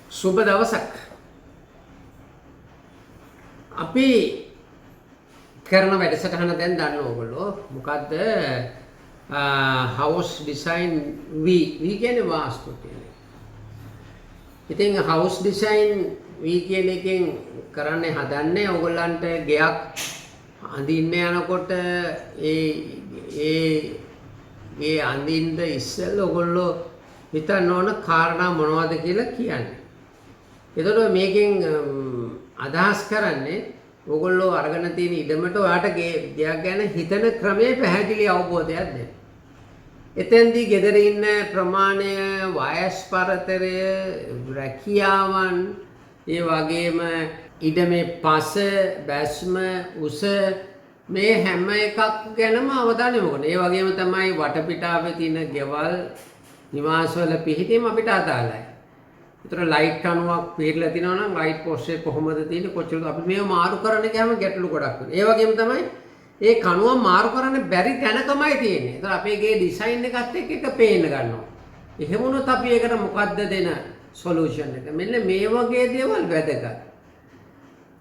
සුබ දවසක්. අපි කරන වැඩසටහන දැන් දන්න ඕගොල්ලෝ මොකද්ද? house design V කියන්නේ වාස්තු කියන්නේ. ඉතින් house design V කියන එකෙන් කරන්නේ හදන්නේ ඕගොල්ලන්ට ගෙයක් අඳින්න යනකොට ඒ අඳින්න ඉස්සෙල්ලා ඕගොල්ලෝ හිතන්න ඕන කාරණා මොනවද කියලා කියන්නේ. එතකොට මේකෙන් අදහස් කරන්නේ ඕගොල්ලෝ අරගෙන තියෙන ඉඩමට ඔයාට ගයක් ගැන හිතන ක්‍රමයේ පැහැදිලි අවබෝධයක් දෙන්න. එතෙන්දී ගෙදර ඉන්න ප්‍රමාණය, වයස් පරතරය, රැකියාවන්, ඒ වගේම ඉඩමේ පස, බැස්ම, උස මේ හැම එකක් ගැනම අවධානය යොමු කරන්න. ඒ වගේම තමයි වටපිටාවේ තියෙන ගෙවල්, නිවාසවල පිහිටීම අපිට අදාළයි. ඒතර ලයිට් කණුවක් පිරලා තිනවා නම් ලයිට් පෝස්ට් එක කොහොමද තියෙන්නේ, කොච්චරද අපි මේව මාරු කරන්න ගියාම ගැටලු ගොඩක් වෙනවා. ඒ වගේම තමයි ඒ කණුව මාරු කරන්න බැරි තැනකමයි තියෙන්නේ. ඒතර අපේ ගේ ඩිසයින් එකත් එක්ක එක පේන්න ගන්නවා. එහෙම වුණොත් අපි ඒකට මොකද්ද දෙන සොලියුෂන් එක? මෙන්න මේ වගේ දේවල් වැදගත්.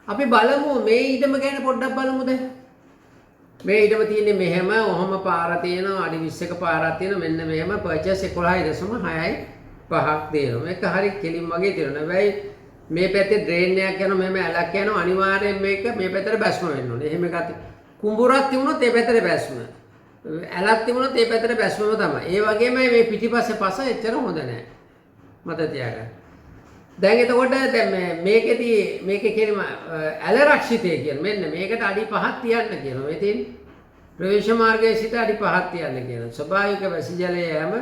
අපි බලමු මේ ඉඩම ගැන පොඩ්ඩක් බලමුද? මේ ඉඩම තියෙන්නේ මෙහෙම, ඔහොම පාර තියෙනවා, අඩි 20ක පාරක් තියෙනවා, මෙන්න මෙහෙම පර්චේස් 11.6යි 5ක් දෙනවා. මේක හරි කෙලින් වගේ තියෙනවා. හැබැයි මේ පැත්තේ ඩ්‍රේන් එකක් යනවා, මෙහෙම ඇලක් යනවා, අනිවාර්යෙන් මේක මේ පැත්තට බැස්ම වෙන්න ඕනේ. එහෙම එකක් කුඹුරක් තිබුණොත් ඒ පැත්තට බැස්ම. ඇලක් තිබුණොත් ඒ පැත්තට බැස්මම තමයි. ඒ වගේම මේ පිටිපස්සේ පස එච්චර හොඳ නැහැ. මතක තියාගන්න. දැන් එතකොට දැන් මේකේ කියනම ඇල රක්ෂිතය කියන මෙන්න මේකට අඩි 5ක් තියන්න කියනවා. මේ තියෙන ප්‍රවේශ මාර්ගයේ සිට අඩි 5ක් තියන්න කියනවා. ස්වභාවික වැසි ජලය යෑම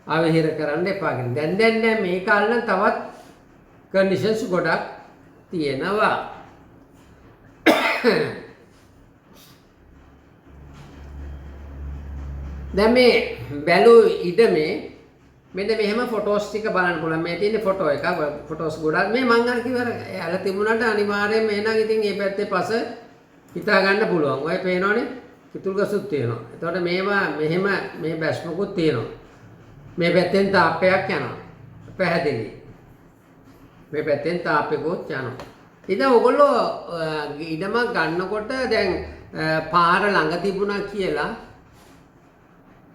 අවහිර කරන්න එපා කියන. දැන් මේක අල්ලන තවත් කන්ඩිෂන්ස් ගොඩක් තියෙනවා. දැන් මේ බැලු ඉඩමේ මෙන්න මෙහෙම ෆොටෝස් ටික බලන්න පුළුවන්. මේ තියෙන ෆොටෝ එක, ෆොටෝස් ගොඩක් මේ මං අර කිව්වර ඇල තිබුණාට අනිවාර්යයෙන්ම එහෙනම් ඉතින් මේ පැත්තේ පස හිතා ගන්න පුළුවන්. ඔය පේනවනේ කිතුල් ගසුත් තියෙනවා. එතකොට මේවා මෙහෙම මේ බැස්මකුත් තියෙනවා. මේ පැත්තෙන් තාප්පයක් යනවා. පැහැදිලි. මේ පැත්තෙන් තාප්පෙකුත් යනවා. ඉතින් ඔයගොල්ලෝ ඉඩමක් ගන්නකොට දැන් පාර ළඟ තිබුණා කියලා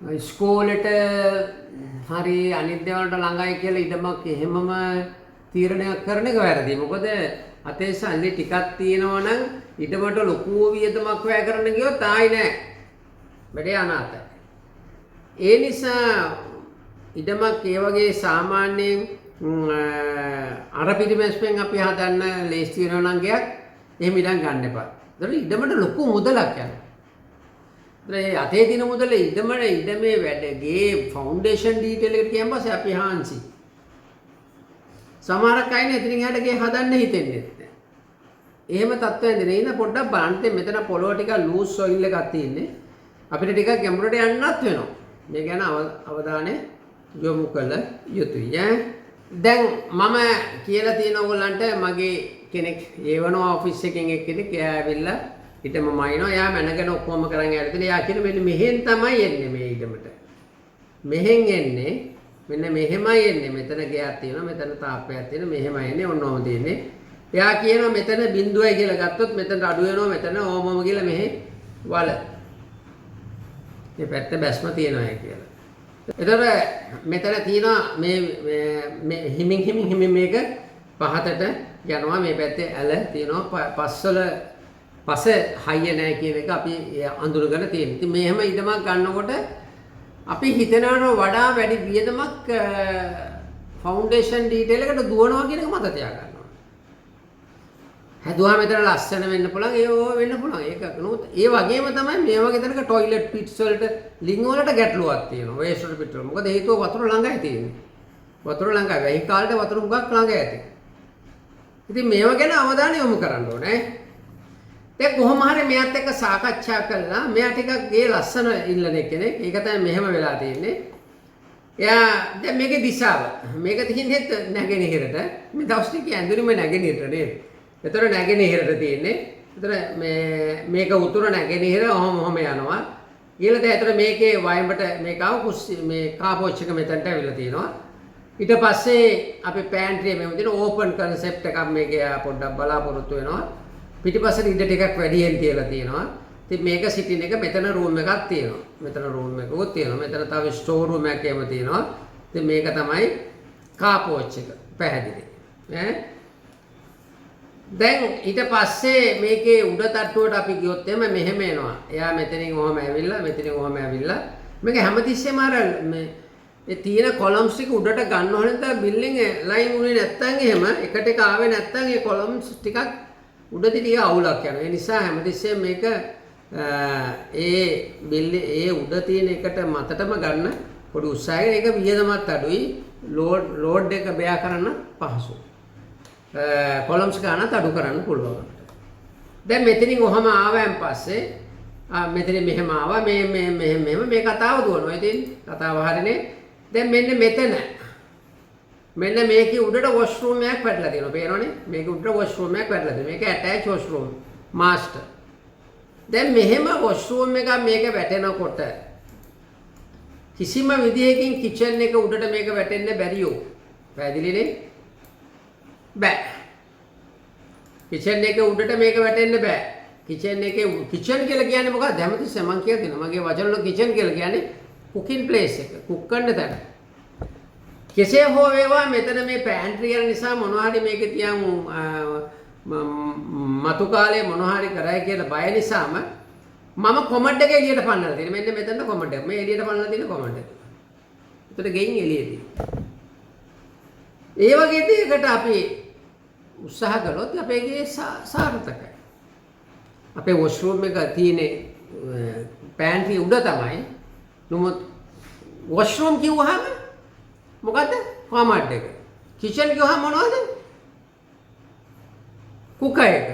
ඉස්කෝලේට හරි අනිත් දේවල්ට ළඟයි කියලා ඉඩමක් එහෙමම තීරණයක් කරන එක වැරදි. මොකද අතේ සල්ලි ටිකක් තියෙනවා නම් ඉඩමට ලොකු වියදමක් වැය කරන්න ගියොත් ආයි නෑ. වැඩේ අනාතයි. ඒ නිසා ඉඩමක් ඒ වගේ සාමාන්‍යයෙන් අර පිටිමැස්පෙන් අපි හදන්න ලේස්ති වෙනවා නම් ගයක් එහෙම ඉඩම් ගන්න එපා. ඒතකොට ඉඩමට ලොකු මුදලක් යනවා. ඒ අතේ දින මුදල ඉඩමේ වැඩගේ ෆවුන්ඩේෂන් ඩීටේල් එකට කියන් පස්සේ අපි හාන්සි. සමහරක් අය නේ ඉතින් එහාට ගේ හදන්න හිතෙන්නේ නැහැ. එහෙම තත්ත්වයෙන් ඉඳලා ඉන්න පොඩ්ඩක් බලන්න මෙතන පොළොව ටික ලූස් සොයිල් එකක් තියෙන්නේ. අපිට ටිකක් ගැඹුරට යන්නත් වෙනවා. මේ ගැන අවධානය යොමු කළ යුතුයි. දැන් මම කියලා තියෙන ඕගොල්ලන්ට මගේ කෙනෙක් ඒවනවා ඔෆිස් එකෙන් එක්කෙනෙක් එයා ඇවිල්ලා ඊටම මයින්නවා. එයා මැනගෙන ඔක්කොම කරන් ඇවිල්ලා එයා කියන මෙන්න මෙහෙන් තමයි එන්නේ මේ ඊටමට. මෙහෙන් එන්නේ මෙන්න මෙහෙමයි එන්නේ. මෙතන ගයක් තියෙනවා, මෙතන තාප්පයක් තියෙනවා, මෙහෙමයි එන්නේ, ඔන්නෝම තියෙන්නේ. එයා කියනවා මෙතන බිඳුවයි කියලා ගත්තොත් මෙතනට අඩු වෙනවා, මෙතන ඕමම කියලා මෙහෙ වල. මේ පැත්ත බැස්ම තියෙනවා කියලා. එතකොට මෙතන තියෙනවා මේ හිමින් මේක පහතට යනවා. මේ පැත්තේ ඇල තියෙනවා, පස හයිය නැහැ කියන එක අපි අඳුරගෙන තියෙනවා. ඉතින් මෙහෙම ඉඩමක් ගන්නකොට අපි හිතනවට වඩා වැඩි වියදමක් ෆවුන්ඩේෂන් ඩීටේල් එකට දුවනවා කියන එක මතක තියාගන්න ඕනේ. හැදුවා මෙතන ලස්සන වෙන්න පුළුවන්, ඒක වෙන්න පුළුවන්. ඒක නෝත් ඒ වගේම තමයි මේ වගේ තැනක টয়ලට් පිට්ස් වලට ලිංග වලට ගැටලුවක් තියෙනවා. වේස්ට් පිට වල. මොකද හේතුව වතුර ළඟයි තියෙන්නේ. වතුර ළඟයි. වෙහි කාලේ වතුර මුගක් ළඟ ඇති. ඉතින් මේව ගැන අවධානය යොමු කරන්න ඕනේ. දැන් කොහොම හරි මෙයාත් එක්ක සාකච්ඡා කළා. මෙයා ටිකක් ගේ ලස්සන ඉල්ලන කෙනෙක්. ඒක තමයි මෙහෙම වෙලා තියෙන්නේ. එයා දැන් මේකේ දිශාව. මේක තියන්නේ නැගෙනහිරට. මේ දවස් ටිකේ ඇඳුරිම නැගෙනහිරට නේද? ඒතර නැගෙනහිරට තියෙන්නේ. ඒතර මේක උතුර නැගෙනහිර ඔහොම යනවා. ඊළඟට ඒතර මේකේ වයඹට මේක ආව මේ කාපෝච් එක මෙතනට ඇවිල්ලා තියෙනවා. ඊට පස්සේ අපි පෑන්ට්‍රි එකේ තියෙන ඕපන් concept එකක් මේකේ පොඩ්ඩක් බලාපොරොත්තු වෙනවා. පිටිපස්සට ඉඩ ටිකක් වැඩියෙන් තියලා තියෙනවා. ඉතින් මේක සිටින් එක මෙතන රූම් එකක් තියෙනවා. මෙතන රූම් එකකුත් තියෙනවා. මෙතන තව ස්ටෝර් රූම් එකක් එහෙම තියෙනවා. ඉතින් මේක තමයි කාර් පෝච් එක. පැහැදිලි. දැන් ඊට පස්සේ මේකේ උඩ තට්ටුවට අපි ගියොත් එම මෙහෙම එනවා. එයා මෙතනින් ඔහම ඇවිල්ලා මෙතනින් ඔහම ඇවිල්ලා මේක හැමතිස්සෙම අර මේ ඒ තියෙන කොලම්ස් ටික උඩට ගන්න ඕනේ නැත්නම් බිල්ඩින් ලයින් උනේ නැත්නම් එහෙම එකට එක ආවේ නැත්නම් ඒ කොලම්ස් ටිකක් උඩදී ටික අවුලක් යනවා. ඒ නිසා හැමතිස්සෙම මේක ඒ උඩ තියෙන එකට මතටම ගන්න පොඩි උත්සාහයක ඒක වියදමත් අඩුයි. ලෝඩ් එක බෙයා කරන්න පහසුයි. කොලම්ස් ගන්නත් අඩු කරන්න පුළුවන්. දැන් මෙතනින් ඔහම ආවයන් පස්සේ මෙතන මෙහෙම ආවා මෙහෙම මේ කතාව දුවනවා. ඉතින් කතාව හරිනේ. දැන් මෙන්න මෙතන මෙන්න මේකේ උඩට වොෂ්රූම් එකක් වැටලා තියෙනවා. පේනවනේ? මේකේ උඩට වොෂ්රූම් එකක් වැටලා තියෙනවා. මේක ඇටච් වොෂ්රූම් මාස්ටර්. දැන් මෙහෙම වොෂ්රූම් එකක් මේක වැටෙනකොට කිසිම විදියකින් කිචන් එක උඩට මේක වැටෙන්න බැරියෝ. පැහැදිලිනේ? බෑ. කිචන් එක උඩට මේක වැටෙන්න බෑ. කිචන් කියලා කියන්නේ මොකක්ද? හැමතිස්සෙම මම කියලා දෙනවා. මගේ වචන වල කිචන් කියලා කියන්නේ කුකින් ප්ලේස් එක. කුක් කරන්න තැන. කෙසේ හෝ වේවා මෙතන මේ පෑන්ට්‍රි එක නිසා මොනවා හරි මේකේ තියන් මතු කාලේ මොනවා හරි කරයි කියලා බය නිසාම මම කොමඩ් එක එළියට පන්නලා තියෙනවා. මෙන්න මෙතන කොමඩ් එක. මේ එළියට පන්නලා තියෙන කොමඩ් එක. ඒකට ගෙයින් එළියේදී. ඒ වගේ දෙයකට අපි උත්සාහ කළොත් අපේ ගේ සාර්ථකයි. අපේ වොෂ්රූම් එක තියෙන පෑන්ට්‍රි උඩ තමයි. නමුත් වොෂ්රූම් කිව්වහම මොකද්ද? කොමඩ් එක. කිචන් කිව්වහම මොනවද? කුකර් එක.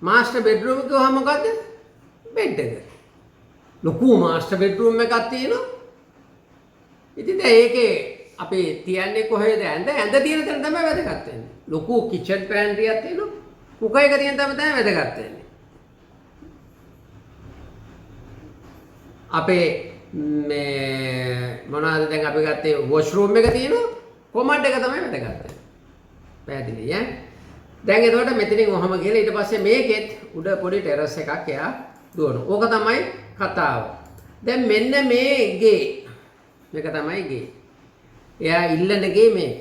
මාස්ටර් බෙඩ්රූම් කිව්වහම මොකද්ද? බෙඩ් එක. ලොකු මාස්ටර් බෙඩ්රූම් එකක් තියෙනවා. ඉතින් දැන් ඒකේ අපි තියන්නේ කොහෙද? ඇඳ තියෙන තැන තමයි වැදගත් වෙන්නේ. ලොකු කිචන් පෑන්ට්‍රියක් තියෙනවා. කුකර් එක තියෙන තැන තමයි වැදගත් වෙන්නේ. අපේ මේ මොනවාද දැන් අපි ගත්තේ වොෂ්රූම් එක තියෙනවා. කොමඩ් එක තමයි වැදගත් වෙන්නේ. පැහැදිලි ඈ? දැන් එතකොට මෙතනින් ඔහම ගිහලා ඊට පස්සේ මේකෙත් උඩ පොඩි ටෙරස් එකක් එයා දුවනවා. ඕක තමයි කතාව. දැන් මෙන්න මේ ගේ. මේක තමයි ගේ. එයා ඉල්ලන ගේ මේක.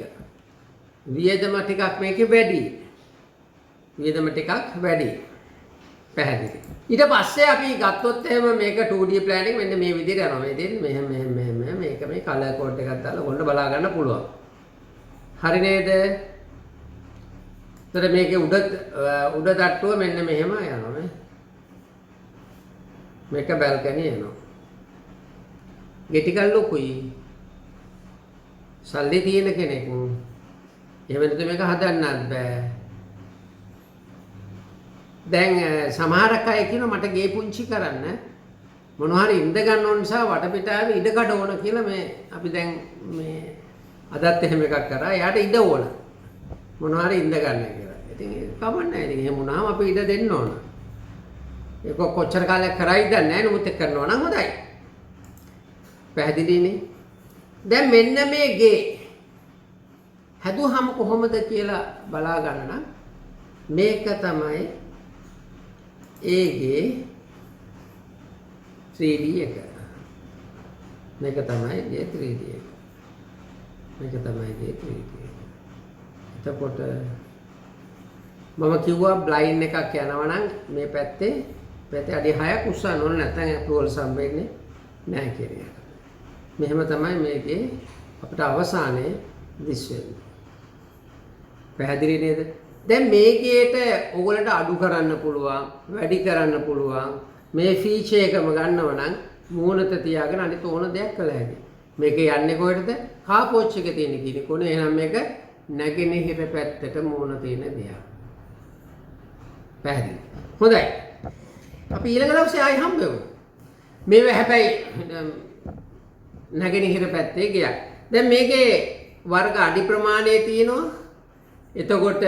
වියදම ටිකක් මේකේ වැඩි. වියදම ටිකක් වැඩි. පැහැදිලි. ඊට පස්සේ අපි ගත්තොත් එහෙම මේක 2D plan එක මෙන්න මේ විදිහට යනවා. මේ දෙන්නේ මෙහෙම මේක මේ කලර් කෝඩ් එකක් දාලා ඔන්න බලා ගන්න පුළුවන්. හරි නේද? ඒතර මේකේ උඩ තට්ටුව මෙන්න මෙහෙම යනවා නේ. මේක බල්කනි එනවා. ගෙටිකල් ලොකුයි. සල්ලි තියෙන කෙනෙක්. එහෙම නැත්නම් මේක හදන්නත් බෑ. දැන් සමහරක් අය කියනවා මට ගේ පුංචි කරන්න මොනවා හරි ඉඳ ගන්න ඕන නිසා වටපිටාවේ ඉඩ කඩ ඕන කියලා මේ අපි දැන් මේ අදත් එහෙම එකක් කරා. එයාට ඉඩ ඕන. මොනවා හරි ඉඳ ගන්න කියලා. ඉතින් ඒක කමක් නැහැ. ඉතින් එහෙම වුණාම අපි ඉඩ දෙන්න ඕන. ඒක කොච්චර කාලයක් කරයිද නැහැ නමුත් ඒක කරනවා නම් හොඳයි. පැහැදිලිනේ? දැන් මෙන්න මේ ගේ හැදුවහම කොහොමද කියලා බලා ගන්න නම් මේක තමයි ඒගේ 3D එක. මේක තමයි ගේ 3D එක. මේක තමයි ගේ 3D එක. එතකොට මම කිව්වා බ්ලයින්ඩ් එකක් යනවා නම් මේ පැත්තේ අඩි 6ක් උස්සන්න ඕන නැත්නම් ඇප්‍රූවල් සම්බෙන්නේ නැහැ කියන එක. මෙහෙම තමයි මේකේ අපිට අවසානයේ දිස් වෙන්නේ. පැහැදිලි නේද? දැන් මේකේට ඕගොල්ලන්ට අඩු කරන්න පුළුවන්, වැඩි කරන්න පුළුවන්. මේ ෆීචර් එකම ගන්නව නම් මූණත තියාගෙන අනිත් ඕන දෙයක් කළ හැකියි. මේක යන්නේ කොහෙටද? කාර් පෝච් එකේ තියෙන කිනි කොනේ. එහෙනම් මේක නැගෙනහිර පැත්තට මූණ තියෙන දෙයක්. පැහැදිලි. හොඳයි. අපි ඊළඟ දවසේ ආයි හම්බ වෙමු. මේව හැබැයි නැගෙනහිර පැත්තේ ගියක්. දැන් මේකේ වර්ග අඩි ප්‍රමාණය තියෙනවා. එතකොට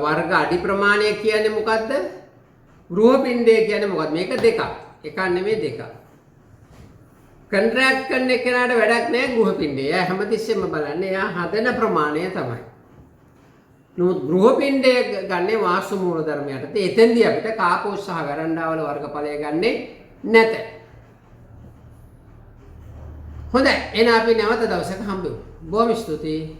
වර්ග අඩි ප්‍රමාණය කියන්නේ මොකද්ද? ගෘහ පිණ්ඩය කියන්නේ මොකද්ද? මේක දෙකක්. එකක් නෙමෙයි දෙකක්. කන්ට්‍රැක්ට් කරන එකනට වැඩක් නැහැ ගෘහපිණ්ඩය. එයා හැමතිස්සෙම බලන්නේ එයා හදන ප්‍රමාණය තමයි. නමුත් ගෘහපිණ්ඩය ගන්නේ වාස්තු මූල ධර්මයට. එතෙන්දී අපිට කාපෝස් සහ වැරන්ඩාවල වර්ගඵලය ගන්නේ නැත. හොඳයි. එහෙනම් අපි නැවත දවසක හම්බෙමු. බොහොම ස්තුතියි.